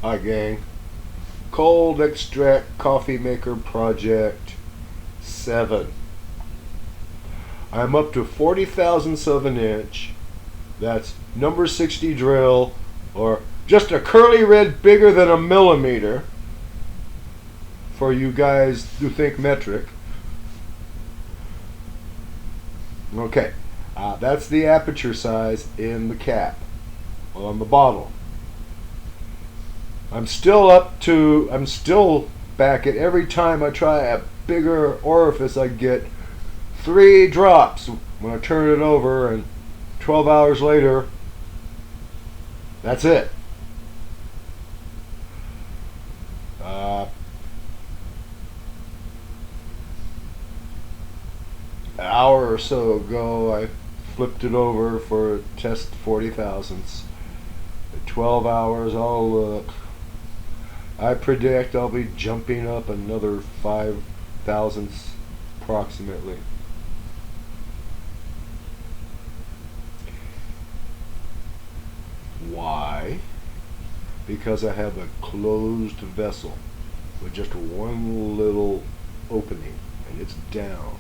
Hi gang. Cold extract coffee maker project 7. I'm up to 40 thousandths of an inch. That's number 60 drill, or just a curly red bigger than a millimeter for you guys who think metric. Okay, that's the aperture size in the cap, on the bottle. I'm still back at every time I try a bigger orifice, I get 3 drops when I turn it over, and 12 hours later, that's it. An hour or so ago, I flipped it over for a test 40 thousandths. At 12 hours, I'll look. I predict I'll be jumping up another 5 thousandths approximately. Why? Because I have a closed vessel with just one little opening, and it's down.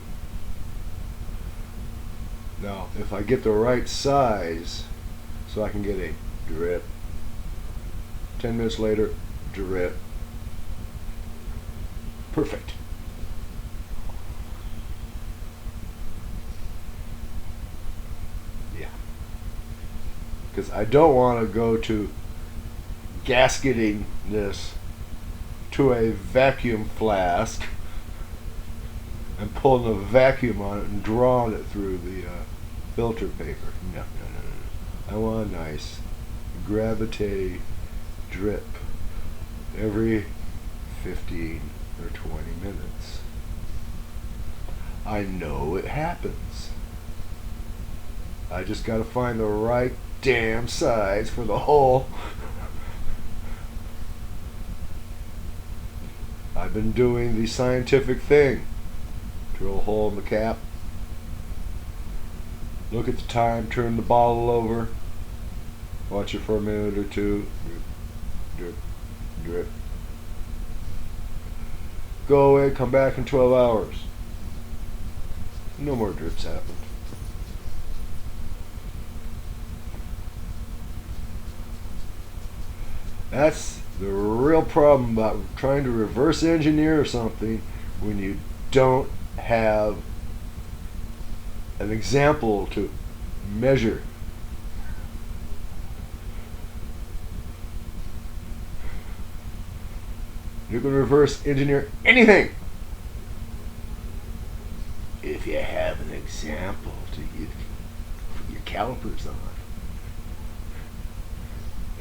Now, if I get the right size, so I can get a drip, 10 minutes later, drip. Perfect. Yeah. Because I don't want to go to gasketing this to a vacuum flask and pulling a vacuum on it and drawing it through the filter paper. No. I want a nice gravity drip every 15 or 20 minutes. I know it happens. I just gotta find the right damn size for the hole. I've been doing the scientific thing. Drill a hole in the cap. Look at the time, turn the bottle over. Watch it for a minute or two. Drip, drip. Go away, come back in 12 hours. No more drips happened. That's the real problem about trying to reverse engineer something when you don't have an example to measure. You can reverse engineer anything if you have an example to use your calipers on.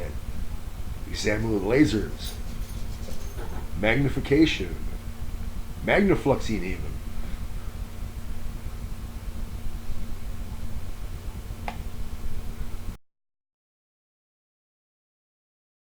And examine with lasers, magnification, magnafluxing even.